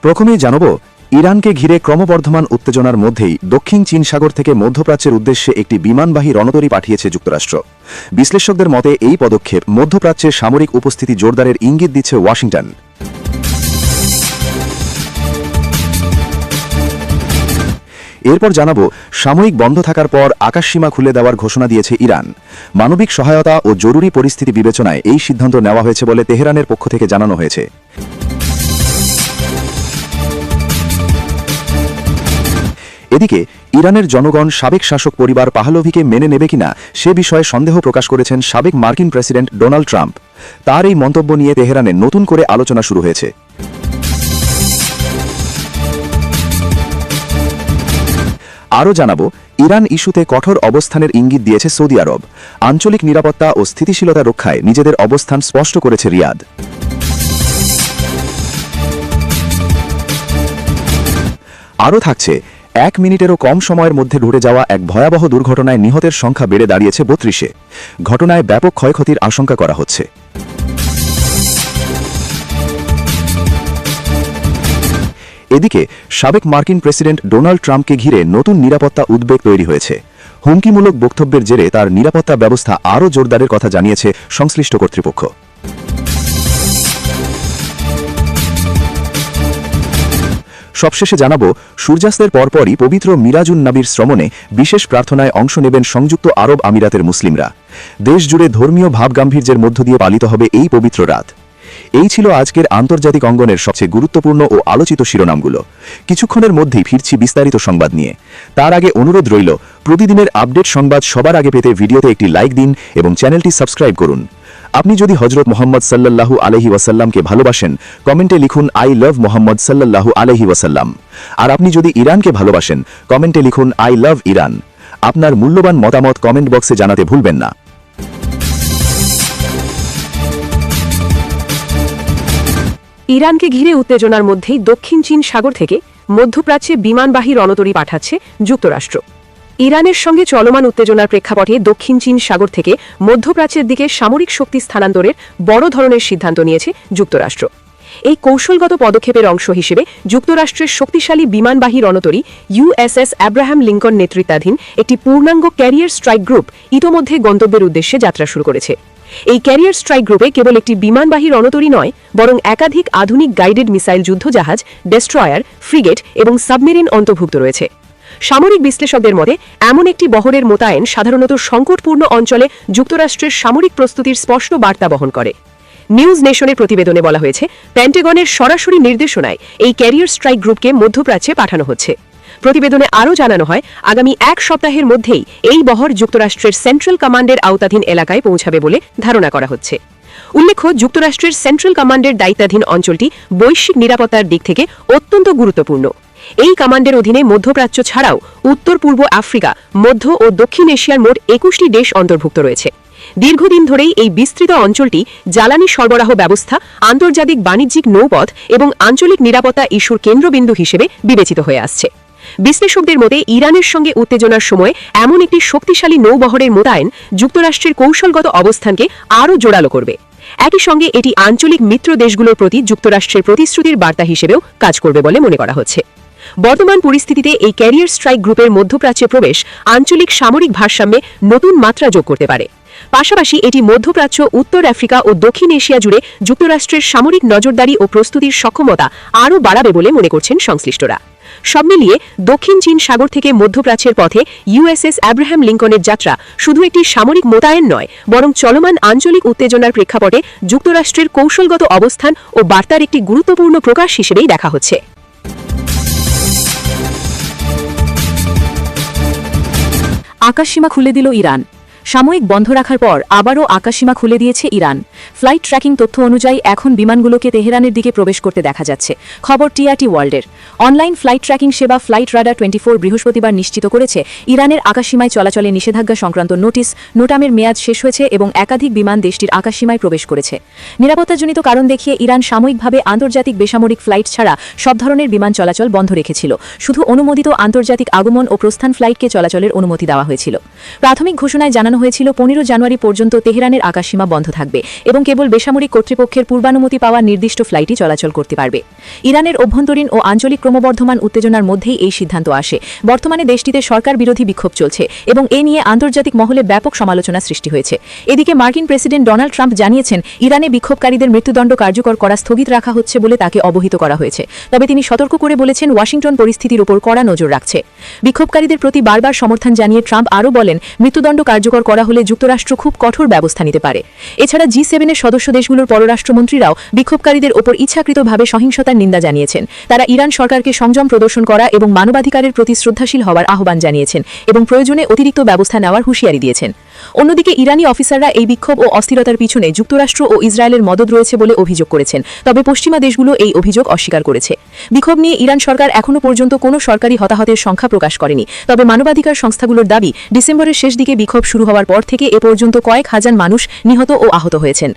প্রথমেই জানাব, ইরানকে ঘিরে ক্রমবর্ধমান উত্তেজনার মধ্যেই দক্ষিণ চীন সাগর থেকে মধ্যপ্রাচ্যের উদ্দেশ্যে একটি বিমানবাহী রণতরী পাঠিয়েছে যুক্তরাষ্ট্র। বিশ্লেষকদের মতে এই পদক্ষেপ মধ্যপ্রাচ্যের সামরিক উপস্থিতি জোরদারের ইঙ্গিত দিচ্ছে ওয়াশিংটন। এরপর জানাব, সাময়িক বন্ধ থাকার পর আকাশসীমা খুলে দেওয়ার ঘোষণা দিয়েছে ইরান। মানবিক সহায়তা ও জরুরি পরিস্থিতি বিবেচনায় এই সিদ্ধান্ত নেওয়া হয়েছে বলে তেহরানের পক্ষ থেকে জানানো হয়েছে। এদিকে ইরানের জনগণ সাবেক শাসক পরিবার পাহলভিকে মেনে নেবে কিনা সে বিষয়ে সন্দেহ প্রকাশ করেছেন সাবেক মার্কিন প্রেসিডেন্ট ডোনাল্ড ট্রাম্প। তার এই মন্তব্য নিয়ে তেহরানে নতুন করে আলোচনা শুরু হয়েছে। আরও জানাব, ইরান ইস্যুতে কঠোর অবস্থানের ইঙ্গিত দিয়েছে সৌদি আরব। আঞ্চলিক নিরাপত্তা ও স্থিতিশীলতা রক্ষায় নিজেদের অবস্থান স্পষ্ট করেছে রিয়াদ। আরও থাকছে, 1 মিনিটেরও কম সময়ের মধ্যে ঘটে যাওয়া এক ভয়াবহ দুর্ঘটনায় নিহতের সংখ্যা বেড়ে দাঁড়িয়েছে 32-এ। ঘটনায় ব্যাপক ক্ষয়ক্ষতির আশঙ্কা করা হচ্ছে। এদিকে সাবেক মার্কিন প্রেসিডেন্ট ডোনাল্ড ট্রাম্পকে ঘিরে নতুন নিরাপত্তা উদ্বেগ তৈরি হয়েছে। হুমকিমূলক বক্তব্যের জেরে তার নিরাপত্তা ব্যবস্থা আরও জোরদারের কথা জানিয়েছে সংশ্লিষ্ট কর্তৃপক্ষ। সবশেষে জানাব, সূর্যাস্তের পরপরই পবিত্র মিরাজুন নবীর শ্রমণে বিশেষ প্রার্থনায় অংশ নেবেন সংযুক্ত আরব আমিরাতের মুসলিমরা। দেশজুড়ে ধর্মীয় ভাবগাম্ভীর্যের মধ্য দিয়ে পালিত হবে এই পবিত্র রাত। এই ছিল আজকের আন্তর্জাতিক অঙ্গনের সবচেয়ে গুরুত্বপূর্ণ ও আলোচিত শিরোনামগুলো। কিছুক্ষণের মধ্যেই ফিরছি বিস্তারিত সংবাদ নিয়ে। তার আগে অনুরোধ রইল, প্রতিদিনের আপডেট সংবাদ সবার আগে পেতে ভিডিওতে একটি লাইক দিন এবং চ্যানেলটি সাবস্ক্রাইব করুন। আপনি যদি হযরত মুহাম্মদ সাল্লাল্লাহু আলাইহি ওয়াসাল্লামকে ভালোবাসেন, কমেন্টে লিখুন আই লাভ মুহাম্মদ সাল্লাল্লাহু আলাইহি ওয়াসাল্লাম। আর আপনি যদি ইরানকে ভালোবাসেন, কমেন্টে লিখুন আই লাভ ইরান। আপনার মূল্যবান মতামত কমেন্ট বক্সে জানাতে ভুলবেন না। ইরানকে ঘিরে উত্তেজনার মধ্যেই দক্ষিণ চীন সাগর থেকে মধ্যপ্রাচ্যে বিমানবাহী রণতরী পাঠাচ্ছে যুক্তরাষ্ট্র। ইরানের সঙ্গে চলমান উত্তেজনার প্রেক্ষাপটে দক্ষিণ চীন সাগর থেকে মধ্যপ্রাচ্যের দিকে সামরিক শক্তি স্থানান্তরের বড় ধরনের সিদ্ধান্ত নিয়েছে যুক্তরাষ্ট্র। এই কৌশলগত পদক্ষেপের অংশ হিসেবে যুক্তরাষ্ট্রের শক্তিশালী বিমানবাহী রণতরী ইউএসএস অ্যাব্রাহাম লিঙ্কন নেতৃত্বাধীন একটি পূর্ণাঙ্গ ক্যারিয়ার স্ট্রাইক গ্রুপ ইতোমধ্যে গন্তব্যের উদ্দেশ্যে যাত্রা শুরু করেছে। এই ক্যারিয়ার স্ট্রাইক গ্রুপে কেবল একটি বিমানবাহী রণতরী নয়, বরং একাধিক আধুনিক গাইডেড মিসাইল যুদ্ধজাহাজ, ডেস্ট্রয়ার, ফ্রিগেট এবং সাবমেরিন অন্তর্ভুক্ত রয়েছে। সামরিক বিশ্লেষকদের মতে এমন একটি বহরের মোতায়েন সাধারণত সংকটপূর্ণ অঞ্চলে যুক্তরাষ্ট্রের সামরিক প্রস্তুতির স্পষ্ট বার্তা বহন করে। নিউজ নেশনের প্রতিবেদনে বলা হয়েছে, পেন্টাগনের সরাসরি নির্দেশনায় এই ক্যারিয়ার স্ট্রাইক গ্রুপকে মধ্যপ্রাচ্যে পাঠানো হচ্ছে। প্রতিবেদনে আরও জানানো হয়, আগামী 1 সপ্তাহের মধ্যেই এই বহর যুক্তরাষ্ট্রের সেন্ট্রাল কমান্ডের আওতাধীন এলাকায় পৌঁছাবে বলে ধারণা করা হচ্ছে। উল্লেখ্য, যুক্তরাষ্ট্রের সেন্ট্রাল কমান্ডের দায়িত্বাধীন অঞ্চলটি বৈশ্বিক নিরাপত্তার দিক থেকে অত্যন্ত গুরুত্বপূর্ণ। এই কমান্ডের অধীনে মধ্যপ্রাচ্য ছাড়াও উত্তর পূর্ব আফ্রিকা, মধ্য ও দক্ষিণ এশিয়ার মোট 21টি দেশ অন্তর্ভুক্ত রয়েছে। দীর্ঘদিন ধরেই এই বিস্তৃত অঞ্চলটি জ্বালানি সরবরাহ ব্যবস্থা, আন্তর্জাতিক বাণিজ্যিক নৌপথ এবং আঞ্চলিক নিরাপত্তা ইস্যুর কেন্দ্রবিন্দু হিসেবে বিবেচিত হয়ে আসছে। বিশ্লেষকদের মতে ইরানের সঙ্গে উত্তেজনার সময় এমন একটি শক্তিশালী নৌবহরের মোতায়েন যুক্তরাষ্ট্রের কৌশলগত অবস্থানকে আরও জোরালো করবে। একই সঙ্গে এটি আঞ্চলিক মিত্র দেশগুলোর প্রতি যুক্তরাষ্ট্রের প্রতিশ্রুতির বার্তা হিসেবেও কাজ করবে বলে মনে করা হচ্ছে। বর্তমান পরিস্থিতিতে এই ক্যারিয়ার স্ট্রাইক গ্রুপের মধ্যপ্রাচ্যে প্রবেশ আঞ্চলিক সামরিক ভারসাম্যে নতুন মাত্রা যোগ করতে পারে। পাশাপাশি এটি মধ্যপ্রাচ্য, উত্তর আফ্রিকা ও দক্ষিণ এশিয়া জুড়ে যুক্তরাষ্ট্রের সামরিক নজরদারি ও প্রস্তুতির সক্ষমতা আরও বাড়াবে বলে মনে করছেন সংশ্লিষ্টরা। সব মিলিয়ে দক্ষিণ চীন সাগর থেকে মধ্যপ্রাচ্যের পথে ইউএসএস অ্যাব্রাহাম লিঙ্কনের যাত্রা শুধু একটি সামরিক মোতায়েন নয়, বরং চলমান আঞ্চলিক উত্তেজনার প্রেক্ষাপটে যুক্তরাষ্ট্রের কৌশলগত অবস্থান ও বার্তার একটি গুরুত্বপূর্ণ প্রকাশ হিসেবেই দেখা হচ্ছে। আকাশসীমা খুলে দিল ইরান। সাময়িক বন্ধ রাখার পর আবারও আকাশসীমা খুলে দিয়েছে ইরান। ফ্লাইট ট্র্যাকিং তথ্য অনুযায়ী এখন বিমানগুলোকে তেহরানের দিকে প্রবেশ করতে দেখা যাচ্ছে। খবর টিআরটি ওয়ার্ল্ডের। অনলাইন ফ্লাইট ট্র্যাকিং সেবা ফ্লাইট রাডার 24 বৃহস্পতিবার নিশ্চিত করেছে ইরানের আকাশসীমায় চলাচলে নিষেধাজ্ঞা সংক্রান্ত নোটামের মেয়াদ শেষ হয়েছে এবং একাধিক বিমান দেশটির আকাশসীমায় প্রবেশ করেছে। নিরাপত্তাজনিত কারণ দেখিয়ে ইরান সাময়িকভাবে আন্তর্জাতিক বেসামরিক ফ্লাইট ছাড়া সব ধরনের বিমান চলাচল বন্ধ রেখেছিল। শুধু অনুমোদিত আন্তর্জাতিক আগমন ও প্রস্থান ফ্লাইটকে চলাচলের অনুমতি দেওয়া হয়েছিল। প্রাথমিক ঘোষণায় জানানো জানানো হয়েছিল 15 জানুয়ারি পর্যন্ত তেহরানের আকাশসীমা বন্ধ থাকবে এবং কেবল বেসামরিক কর্তৃপক্ষের পূর্বানুমতি পাওয়া নির্দিষ্ট ফ্লাইটই চলাচল করতে পারবে। ইরানের অভ্যন্তরীণ ও আঞ্চলিক ক্রমবর্ধমান উত্তেজনার মধ্যেই এই সিদ্ধান্ত আসে। বর্তমানে দেশটিতে সরকার বিরোধী বিক্ষোভ চলছে এবং এ নিয়ে আন্তর্জাতিক মহলে ব্যাপক সমালোচনা সৃষ্টি হয়েছে। এদিকে মার্কিন প্রেসিডেন্ট ডোনাল্ড ট্রাম্প জানিয়েছেন ইরানে বিক্ষোভকারীদের মৃত্যুদণ্ড কার্যকর করা স্থগিত রাখা হচ্ছে বলে তাকে অবহিত করা হয়েছে। তবে তিনি সতর্ক করে বলেছেন ওয়াশিংটন পরিস্থিতির উপর কড়া নজর রাখছে। বিক্ষোভকারীদের প্রতি বারবার সমর্থন জানিয়ে ট্রাম্প আরও বলেন মৃত্যুদণ্ড কার্যকর করা হলে যুক্তরাষ্ট্র খুব কঠোর ব্যবস্থা নিতে পারে। এছাড়া G7-এর সদস্য দেশগুলোর পররাষ্ট্রমন্ত্রীরাও বিক্ষোভকারীদের ওপর ইচ্ছাকৃতভাবে সহিংসতার নিন্দা জানিয়েছেন। তারা ইরান সরকারকে সংযম প্রদর্শন করা এবং মানবাধিকারের প্রতি শ্রদ্ধাশীল হওয়ার আহ্বান জানিয়েছেন এবং প্রয়োজনে অতিরিক্ত ব্যবস্থা নেওয়ার হুঁশিয়ারি দিয়েছেন। অন্যদিকে ইরানি অফিসাররা এই বিক্ষোভ ও অস্থিরতার পিছনে যুক্তরাষ্ট্র ও ইসরায়েলের মদদ রয়েছে বলে অভিযোগ করেছেন, তবে পশ্চিমা দেশগুলো এই অভিযোগ অস্বীকার করেছে। বিক্ষোভ নিয়ে ইরান সরকার এখনও পর্যন্ত কোনো সরকারি হতাহতের সংখ্যা প্রকাশ করেনি, তবে মানবাধিকার সংস্থাগুলোর দাবি ডিসেম্বরের শেষ দিকে বিক্ষোভ শুরু হওয়ার পর থেকে এ পর্যন্ত কয়েক হাজার মানুষ নিহত ও আহত হয়েছেন।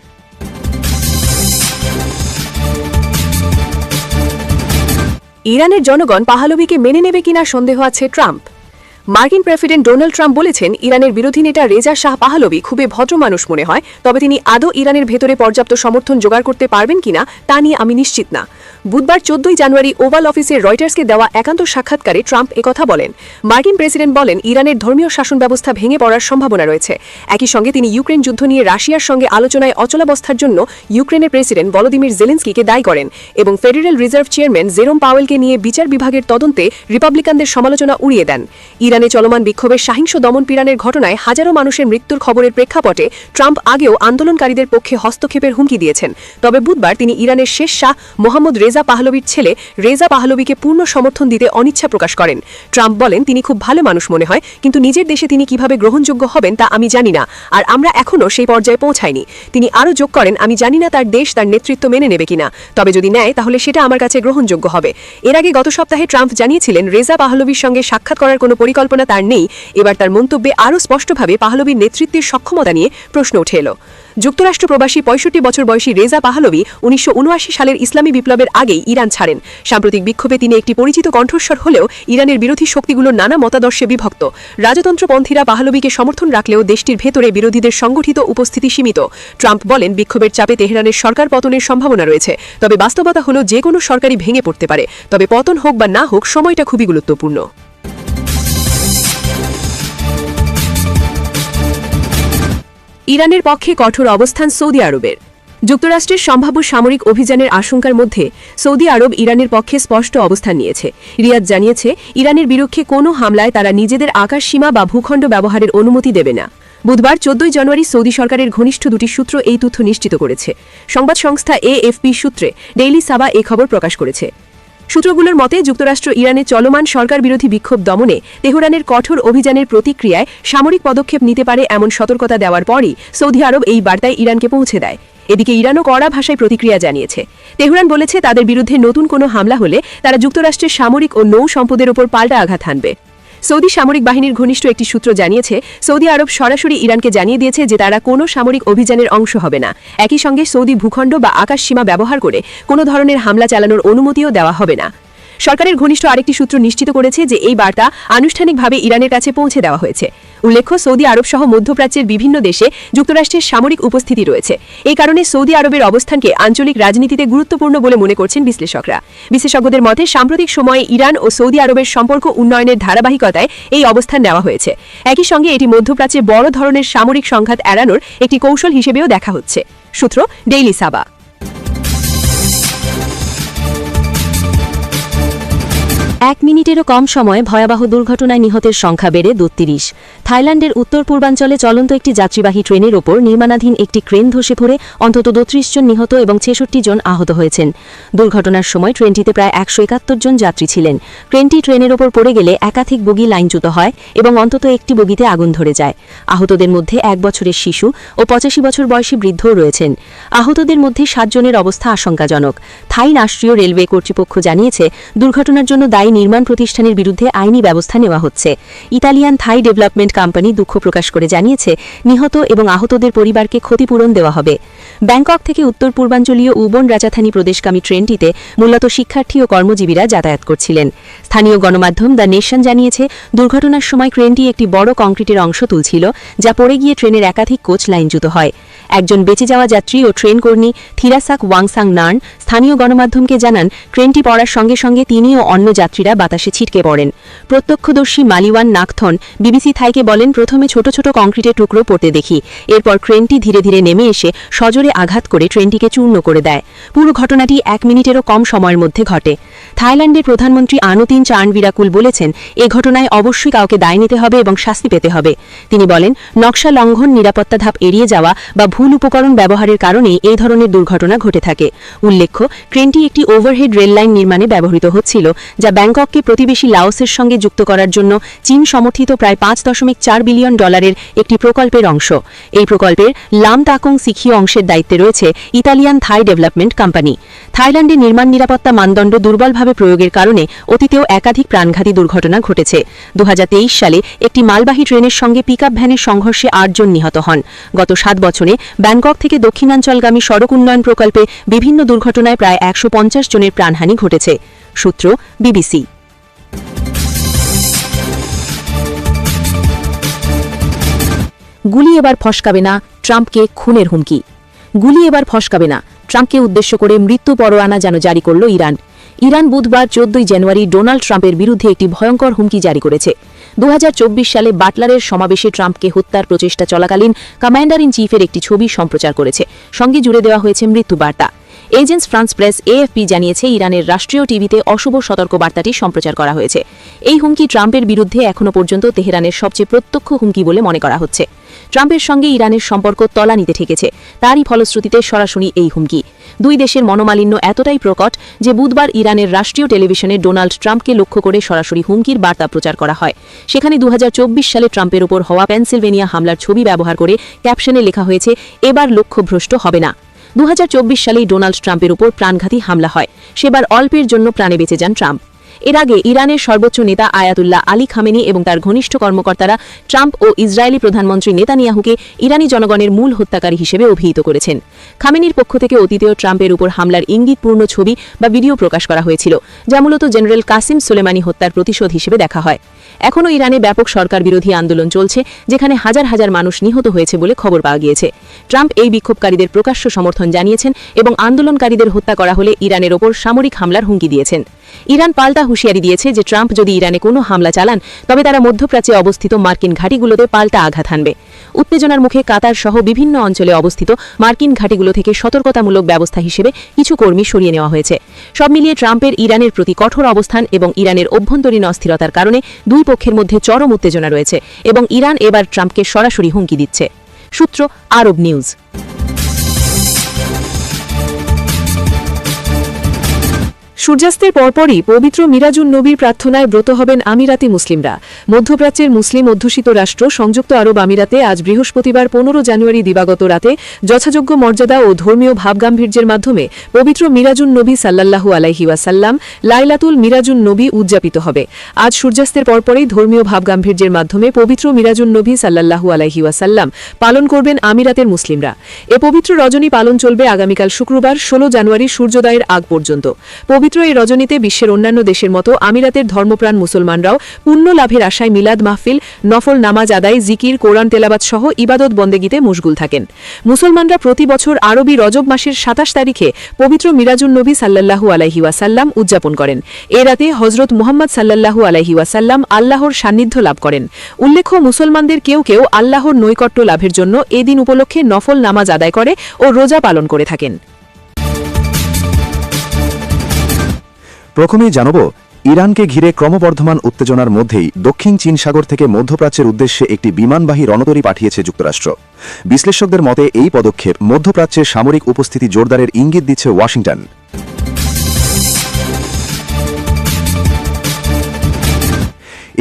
ইরানের জনগণ পাহলভিকে মেনে নেবে কিনা সন্দেহ আছে ট্রাম্প। মার্কিন প্রেসিডেন্ট ডোনাল্ড ট্রাম্প বলেছেন ইরানের বিরোধী নেতা রেজা শাহ পাহলভি খুবই ভদ্র মানুষ মনে হয়, তবে তিনি আদৌ ইরানের ভেতরে পর্যাপ্ত সমর্থন জোগাড় করতে পারবেন কিনা তা নিয়ে আমি নিশ্চিত না। বুধবার 14 জানুয়ারি ওভাল অফিসে রয়টার্সকে দেওয়া একান্ত সাক্ষাৎকারে ট্রাম্প একথা বলেন। মার্কিন প্রেসিডেন্ট বলেন ইরানের ধর্মীয় শাসন ব্যবস্থা ভেঙে পড়ার সম্ভাবনা রয়েছে। একই সঙ্গে তিনি ইউক্রেন যুদ্ধ নিয়ে রাশিয়ার সঙ্গে আলোচনায় অচলাবস্থার জন্য ইউক্রেনের প্রেসিডেন্ট ভলোদিমির জেলেন্সকিকে দায়ী করেন এবং ফেডারেল রিজার্ভ চেয়ারম্যান জেরোম পাওয়েলকে নিয়ে বিচার বিভাগের তদন্তে রিপাবলিকানদের সমালোচনা উড়িয়ে দেন। ইরানে চলমান বিক্ষোভের সহিংস দমনপীড়নের ঘটনায় হাজারো মানুষের মৃত্যুর খবরের প্রেক্ষাপটে ট্রাম্প আগেও আন্দোলনকারীদের পক্ষে হস্তক্ষেপের হুমকি দিয়েছেন। তবে বুধবার তিনি ইরানের শেষ শাহ মোহাম্মদ রেজা পাহলভির ছেলে রেজা পাহলভিকে পূর্ণ সমর্থন দিতে অনিচ্ছা প্রকাশ করেন। ট্রাম্প বলেন তিনি খুব ভালো মানুষ মনে হয়, কিন্তু নিজের দেশে তিনি কিভাবে গ্রহণযোগ্য হবেন তা আমি জানি না, আর আমরা এখনও সেই পর্যায়ে পৌঁছাইনি। তিনি আরও যোগ করেন আমি জানি না তার দেশ তার নেতৃত্ব মেনে নেবে কিনা, তবে যদি নেয় তাহলে সেটা আমার কাছে গ্রহণযোগ্য হবে। এর আগে গত সপ্তাহে ট্রাম্প জানিয়েছিলেন রেজা পাহলভির সঙ্গে সাক্ষাৎ করার কোনো পরিকল্পনা তার নেই। এবার তার মন্তব্যে আরও স্পষ্টভাবে পাহলভির নেতৃত্বের সক্ষমতা নিয়ে প্রশ্ন উঠে এলো। যুক্তরাষ্ট্র প্রবাসী 65 বছর বয়সী রেজা পাহলভি 1979 সালের ইসলামী বিপ্লবের আগেই ইরান ছাড়েন। সাম্প্রতিক বিক্ষোভে তিনি একটি পরিচিত কণ্ঠস্বর হলেও ইরানের বিরোধী শক্তিগুলোর নানা মতাদর্শে বিভক্ত। রাজতন্ত্রপন্থীরা পাহলভিকে সমর্থন রাখলেও দেশটির ভেতরে বিরোধীদের সংগঠিত উপস্থিতি সীমিত। ট্রাম্প বলেন বিক্ষোভের চাপে তেহরানের সরকার পতনের সম্ভাবনা রয়েছে, তবে বাস্তবতা হলো যে কোনো সরকারই ভেঙে পড়তে পারে, তবে পতন হোক বা না হোক সময়টা খুবই গুরুত্বপূর্ণ। ইরানের পক্ষে কঠোর অবস্থান সৌদি আরবের। যুক্তরাষ্ট্রের সম্ভাব্য সামরিক অভিযানের আশঙ্কার মধ্যে সৌদি আরব ইরানের পক্ষে স্পষ্ট অবস্থান নিয়েছে। রিয়াদ জানিয়েছে ইরানের বিরুদ্ধে কোনো হামলায় তারা নিজেদের আকাশসীমা বা ভূখণ্ড ব্যবহারের অনুমতি দেবে না। বুধবার 14 জানুয়ারি সৌদি সরকারের ঘনিষ্ঠ দুটি সূত্র এই তথ্য নিশ্চিত করেছে। সংবাদ সংস্থা AFP সূত্রে ডেইলি সাবা এই খবর প্রকাশ করেছে। সূত্রগুলোর মতে যুক্তরাষ্ট্র ইরানে চলমান সরকার বিরোধী বিক্ষোভ দমনে তেহরানের কঠোর অভিযানের প্রতিক্রিয়ায় সামরিক পদক্ষেপ নিতে পারে এমন সতর্কতা দেওয়ার পরই সৌদি আরব এই বার্তায় ইরানকে পৌঁছে দেয়। এদিকে ইরানও কড়া ভাষায় প্রতিক্রিয়া জানিয়েছে। তেহরান বলেছে তাদের বিরুদ্ধে নতুন কোনো হামলা হলে তারা যুক্তরাষ্ট্রের সামরিক ও নৌ সম্পদের ওপর পাল্টা আঘাত হানবে। সৌদি সামরিক বাহিনীর ঘনিষ্ঠ একটি সূত্র জানিয়েছে সৌদি আরব সরাসরি ইরানকে জানিয়ে দিয়েছে যে তারা কোনো সামরিক অভিযানের অংশ হবে না। একই সঙ্গে সৌদি ভূখণ্ড বা আকাশসীমা ব্যবহার করে কোনো ধরনের হামলা চালানোর অনুমতিও দেওয়া হবে না। সরকারের ঘনিষ্ঠ আরেকটি সূত্র নিশ্চিত করেছে যে এই বার্তা আনুষ্ঠানিকভাবে ইরানের কাছে পৌঁছে দেওয়া হয়েছে। উল্লেখ্য সৌদি আরব সহ মধ্যপ্রাচ্যের বিভিন্ন দেশে যুক্তরাষ্ট্রের সামরিক উপস্থিতি রয়েছে। এই কারণে সৌদি আরবের অবস্থানকে আঞ্চলিক রাজনীতিতে গুরুত্বপূর্ণ বলে মনে করছেন বিশ্লেষকরা। বিশেষজ্ঞদের মতে সাম্প্রতিক সময়ে ইরান ও সৌদি আরবের সম্পর্ক উন্নয়নের ধারাবাহিকতায় এই অবস্থান নেওয়া হয়েছে। একই সঙ্গে এটি মধ্যপ্রাচ্যে বড় ধরনের সামরিক সংঘাত এড়ানোর একটি কৌশল হিসেবেও দেখা হচ্ছে। সূত্র ডেইলি সাবা। 1 মিনিটেরও কম সময়ে ভয়াবহ দুর্ঘটনায় নিহতের সংখ্যা বেড়ে 32। থাইল্যান্ডের উত্তর পূর্বাঞ্চলে চলন্ত একটি যাত্রীবাহী ট্রেনের ওপর নির্মাণাধীন একটি ক্রেন ধসে পড়ে অন্তত 32 জন নিহত এবং 66 জন আহত হয়েছেন। দুর্ঘটনার সময় ট্রেনটিতে প্রায় 171 জন যাত্রী ছিলেন। ক্রেনটি ট্রেনের ওপর পড়ে গেলে একাধিক বগি লাইনচ্যুত হয় এবং অন্তত একটি বগিতে আগুন ধরে যায়। আহতদের মধ্যে 1 বছরের শিশু ও 85 বছর বয়সী বৃদ্ধও রয়েছেন। আহতদের মধ্যে 7 জনের অবস্থা আশঙ্কাজনক। থাই রাষ্ট্রীয় রেলওয়ে কর্তৃপক্ষ জানিয়েছে দুর্ঘটনার জন্য দায়ী নির্মাণ বিমান প্রতিষ্ঠানের বিরুদ্ধে আইনি ব্যবস্থা নেওয়া হচ্ছে। ইতালিয়ান থাই ডেভেলপমেন্ট কোম্পানি দুঃখ প্রকাশ করে জানিয়েছে, নিহত এবং আহতদের পরিবারকে ক্ষতিপূরণ দেওয়া হবে। ব্যাংকক থেকে উত্তর পূর্বাঞ্চলীয় উবন রাজাথানি প্রদেশগামী ট্রেনটিতে মূলত শিক্ষার্থী ও কর্মজীবীরা যাতায়াত করছিলেন। স্থানীয় গণমাধ্যম দ্য নেশন জানিয়েছে, দুর্ঘটনার সময় ক্রেনটি একটি বড় কংক্রিটের অংশ তুলছিল, যা পড়ে গিয়ে ট্রেনের একাধিক কোচ লাইনচ্যুত হয়। একজন বেঁচে যাওয়া যাত্রী ও ট্রেন কর্মী থিরাসাক ওয়াংসাং নার্ন স্থানীয় গণমাধ্যমকে জানান, ক্রেনটি পড়ার সঙ্গে সঙ্গে তিনি ও অন্য যাত্রীরা বাতাসে ছিটকে পড়েন। প্রত্যক্ষদর্শী মালিওয়ান নাকথন বিবিসি থাইকে বলেন, প্রথমে ছোট ছোট কংক্রিটের টুকরো পড়তে দেখি, এরপর ক্রেনটি ধীরে ধীরে নেমে এসে সজোরে আঘাত করে ট্রেনটিকে চূর্ণ করে দেয়। পুরো ঘটনাটি 1 মিনিটেরও কম সময়ের মধ্যে ঘটে। থাইল্যান্ডের প্রধানমন্ত্রী আনুতিন চার্নভিরাকুল বলেছেন, এ ঘটনায় অবশ্যই কাউকে দায় নিতে হবে এবং শাস্তি পেতে হবে। তিনি বলেন, নকশা লঙ্ঘন, নিরাপত্তা ধাপ এড়িয়ে যাওয়া বা ভুল উপকরণ ব্যবহারের কারণেই এই ধরনের দুর্ঘটনা ঘটে থাকে। উল্লেখ্য, ক্রেনটি একটি ওভারহেড রেললাইন নির্মাণে ব্যবহৃত হচ্ছিল, যা ব্যাংকককে প্রতিবেশী লাওসের সঙ্গে যুক্ত করার জন্য চীন সমর্থিত প্রায় $5.4 বিলিয়ন একটি প্রকল্পের অংশ। এই প্রকল্পের লাম তাকং সিখিও অংশের দায়িত্বে রয়েছে ইতালিয়ান থাই ডেভেলপমেন্ট কোম্পানি। থাইল্যান্ডে নির্মাণ নিরাপত্তা মানদণ্ড দুর্বলভাবে প্রয়োগের কারণে অতীতেও একাধিক প্রাণঘাতী দুর্ঘটনা ঘটেছে। 2023 সালে একটি মালবাহী ট্রেনের সঙ্গে পিকআপ ভ্যানের সংঘর্ষে 8 জন নিহত হন। গত 7 বছরে ব্যাংকক থেকে দক্ষিণাঞ্চলগামী সড়ক উন্নয়ন প্রকল্পে বিভিন্ন দুর্ঘটনায় প্রায় 150 জনের প্রাণহানি ঘটেছে। সূত্র বিবিসি। গুলি এবার ফসকাবে না, ট্রাম্পকে খুনের হুমকি। গুলি এবার ফসকাবে না, ট্রাম্পকে উদ্দেশ্য করে মৃত্যু পরোয়ানা যেন জারি করল ইরান। ইরান বুধবার 14 জানুয়ারি ডোনাল্ড ট্রাম্পের বিরুদ্ধে একটি ভয়ঙ্কর হুমকি জারি করেছে। 2024 সালে বাটলারের সমাবেশে ট্রাম্পকে হত্যার প্রচেষ্টা চলাকালীন কমান্ডার ইন চিফের একটি ছবি সম্প্রচার করেছে, সঙ্গে জুড়ে দেওয়া হয়েছে মৃত্যুবার্তা। এজেন্স ফ্রান্স প্রেস এএফপি জানিয়েছে, ইরানের রাষ্ট্রীয় টিভিতে অশুভ সতর্ক বার্তাটি সম্প্রচার করা হয়েছে। এই হুমকি ট্রাম্পের বিরুদ্ধে এখনও পর্যন্ত তেহরানের সবচেয়ে প্রত্যক্ষ হুমকি বলে মনে করা হচ্ছে। ট্রাম্পের সঙ্গে ইরানের সম্পর্ক তলানিতে ঠেকেছে, তারই ফলশ্রুতিতে সরাসরি এই হুমকি। দুই দেশের মনোমালিন্য এতটাই প্রকট যে বুধবার ইরানের রাষ্ট্রীয় টেলিভিশনে ডোনাল্ড ট্রাম্পকে লক্ষ্য করে সরাসরি হুমকির বার্তা প্রচার করা হয়। সেখানে 2024 সালে ট্রাম্পের উপর হওয়া পেনসিলভেনিয়া হামলার ছবি ব্যবহার করে ক্যাপশনে লেখা হয়েছে, এবার লক্ষ্যভ্রষ্ট হবে না। 2024 সালেই ডোনাল্ড ট্রাম্পের উপর প্রাণঘাতী হামলা হয়, সেবার অল্পের জন্য প্রাণে বেঁচে যান ট্রাম্প। এর আগে ইরানের সর্বোচ্চ নেতা আয়াতুল্লাহ আলী খামেনি এবং তার ঘনিষ্ঠ কর্মকর্তারা ট্রাম্প ও ইসরায়েলি প্রধানমন্ত্রী নেতানিয়াহুকে ইরানি জনগণের মূল হত্যাকারী হিসেবে অভিহিত করেছেন। খামেনির পক্ষ থেকে অতীতেও ট্রাম্পের উপর হামলার ইঙ্গিতপূর্ণ ছবি বা ভিডিও প্রকাশ করা হয়েছিল, যা মূলত জেনারেল কাসিম সোলেমানি হত্যার প্রতিশোধ হিসেবে দেখা হয়। এখনও ইরানে ব্যাপক সরকার বিরোধী আন্দোলন চলছে, যেখানে হাজার হাজার মানুষ নিহত হয়েছে বলে খবর পাওয়া গিয়েছে। ট্রাম্প এই বিক্ষোভকারীদের প্রকাশ্য সমর্থন জানিয়েছেন এবং আন্দোলনকারীদের হত্যা করা হলে ইরানের ওপর সামরিক হামলার হুমকি দিয়েছেন। ইরান পাল্টা হুঁশিয়ারি দিয়েছে যে ট্রাম্প যদি ইরানে কোনো হামলা চালান, তবে তারা মধ্যপ্রাচ্যে অবস্থিত মার্কিন ঘাঁটিগুলোতে পাল্টা আঘাত হানবে। উত্তেজনার মুখে কাতার সহ বিভিন্ন অঞ্চলে অবস্থিত মার্কিন ঘাঁটিগুলো থেকে সতর্কতামূলক ব্যবস্থা হিসেবে কিছু কর্মী সরিয়ে নেওয়া হয়েছে। সব মিলিয়ে ট্রাম্পের ইরানের প্রতি কঠোর অবস্থান এবং ইরানের অভ্যন্তরীণ অস্থিরতার কারণে দুই পক্ষের মধ্যে চরম উত্তেজনা রয়েছে এবং ইরান এবার ট্রাম্পকে সরাসরি হুমকি দিচ্ছে। সূত্র আরব নিউজ। সূর্যাস্তের পরপরই পবিত্র মিরাজুন নবীর প্রার্থনায় ব্রত হবেন আমিরাতি মুসলিমরা। মধ্যপ্রাচ্যের মুসলিম অধ্যুষিত রাষ্ট্র সংযুক্ত আরব আমিরাতে আজ বৃহস্পতিবার 15 জানুয়ারি দিবাগত রাতে যথাযোগ্য মর্যাদা ও ধর্মীয় ভাবগাম্ভীর্যের মাধ্যমে পবিত্র মিরাজুন নবী সাল্লাল্লাহু আলাইহি ওয়াসাল্লাম লাইলাতুল মিরাজুন নবী উদযাপিত হবে। আজ সূর্যাস্তের পরপরই ধর্মীয় ভাবগাম্ভীর্যের মাধ্যমে পবিত্র মিরাজুন নবী সাল্লাল্লাহু আলাইহি ওয়াসাল্লাম পালন করবেন আমিরাতের মুসলিমরা। এ পবিত্র রজনী পালন চলবে আগামীকাল শুক্রবার 16 জানুয়ারি সূর্যোদয়ের আগ পর্যন্ত। পবিত্র এই রজনীতে বিশ্বের অন্যান্য দেশের মতো আমিরাতের ধর্মপ্রাণ মুসলমানরাও পুণ্য লাভের আশায় মিলাদ মাহফিল, নফল নামাজ আদায়, জিকির, কোরআন তেলাওয়াত সহ ইবাদত বন্দেগীতে মশগুল থাকেন। মুসলমানরা প্রতি বছর আরবি রজব মাসের 27 তারিখে পবিত্র মিরাজুন নবী সাল্লাল্লাহু আলাইহি ওয়াসাল্লাম উদযাপন করেন। এ রাতে হযরত মুহাম্মদ সাল্লাল্লাহু আলাইহি ওয়াসাল্লাম আল্লাহর সান্নিধ্য লাভ করেন। উল্লেখ্য, মুসলমানদের কেউ কেউ আল্লাহর নৈকট্য লাভের জন্য এ দিন উপলক্ষে নফল নামাজ আদায় করে ও রোজা পালন করে থাকেন। প্রথমেই জানাব, ইরানকে ঘিরে ক্রমবর্ধমান উত্তেজনার মধ্যেই দক্ষিণ চীন সাগর থেকে মধ্যপ্রাচ্যের উদ্দেশ্যে একটি বিমানবাহী রণতরী পাঠিয়েছে যুক্তরাষ্ট্র। বিশ্লেষকদের মতে এই পদক্ষেপ মধ্যপ্রাচ্যে সামরিক উপস্থিতি জোরদারের ইঙ্গিত দিচ্ছে ওয়াশিংটন।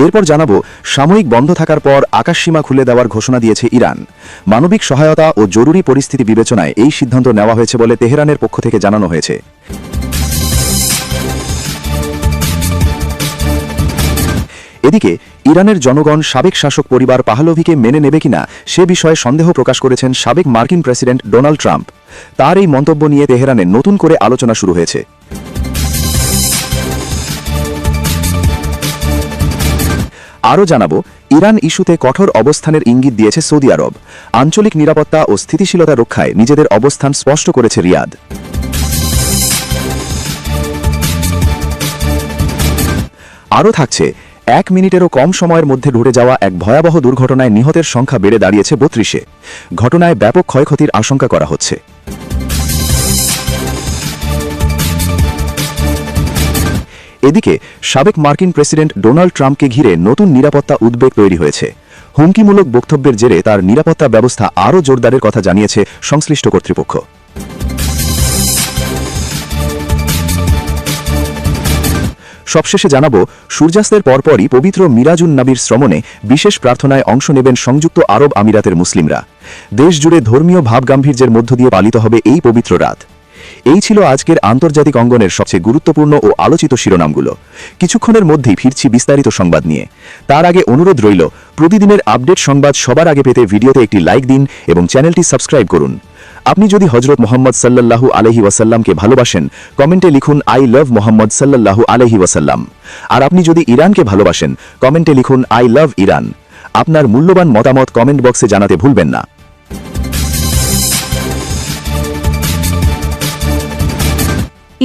এরপর জানাব, সাময়িক বন্ধ থাকার পর আকাশসীমা খুলে দেওয়ার ঘোষণা দিয়েছে ইরান। মানবিক সহায়তা ও জরুরি পরিস্থিতি বিবেচনায় এই সিদ্ধান্ত নেওয়া হয়েছে বলে তেহরানের পক্ষ থেকে জানানো হয়েছে। এদিকে ইরানের জনগণ সাবেক শাসক পরিবার পাহলভিকে মেনে নেবে কিনা সে বিষয়ে সন্দেহ প্রকাশ করেছেন সাবেক মার্কিন প্রেসিডেন্ট ডোনাল্ড ট্রাম্প। তার এই মন্তব্য নিয়ে তেহরানে নতুন করে আলোচনা শুরু হয়েছে। আরও জানাবো, ইরান ইস্যুতে কঠোর অবস্থানের ইঙ্গিত দিয়েছে সৌদি আরব। আঞ্চলিক নিরাপত্তা ও স্থিতিশীলতা রক্ষায় নিজেদের অবস্থান স্পষ্ট করেছে রিয়াদ। আরও থাকছে, 1 মিনিটেরও কম সময়ের মধ্যে ঘটে যাওয়া এক ভয়াবহ দুর্ঘটনায় নিহতের সংখ্যা বেড়ে দাঁড়িয়েছে 32-এ। ঘটনায় ব্যাপক ক্ষয়ক্ষতির আশঙ্কা করা হচ্ছে। এদিকে সাবেক মার্কিন প্রেসিডেন্ট ডোনাল্ড ট্রাম্পকে ঘিরে নতুন নিরাপত্তা উদ্বেগ তৈরি হয়েছে। হুমকিমূলক বক্তব্যের জেরে তার নিরাপত্তা ব্যবস্থা আরও জোরদারের কথা জানিয়েছে সংশ্লিষ্ট কর্তৃপক্ষ। সবশেষে জানাবো, সূর্যাস্তের পরপরই পবিত্র মিরাজুন নবীর শ্রমণে বিশেষ প্রার্থনায় অংশ নেবেন সংযুক্ত আরব আমিরাতের মুসলিমরা। দেশজুড়ে ধর্মীয় ভাবগাম্ভীর্যের মধ্য দিয়ে পালিত হবে এই পবিত্র রাত। এই ছিল আজকের আন্তর্জাতিক অঙ্গনের সবচেয়ে গুরুত্বপূর্ণ ও আলোচিত শিরোনামগুলো। কিছুক্ষণের মধ্যেই ফিরছি বিস্তারিত সংবাদ নিয়ে। তার আগে অনুরোধ রইল, প্রতিদিনের আপডেট সংবাদ সবার আগে পেতে ভিডিওতে একটি লাইক দিন এবং চ্যানেলটি সাবস্ক্রাইব করুন। আপনি যদি হযরত মুহাম্মদ সাল্লাল্লাহু আলাইহি ওয়াসাল্লামকে ভালোবাসেন, কমেন্টে লিখুন আই লাভ মুহাম্মদ সাল্লাল্লাহু আলাইহি ওয়াসাল্লাম। আর আপনি যদি ইরানকে ভালোবাসেন, কমেন্টে লিখুন আই লাভ ইরান। আপনার মূল্যবান মতামত কমেন্ট বক্সে জানাতে ভুলবেন না।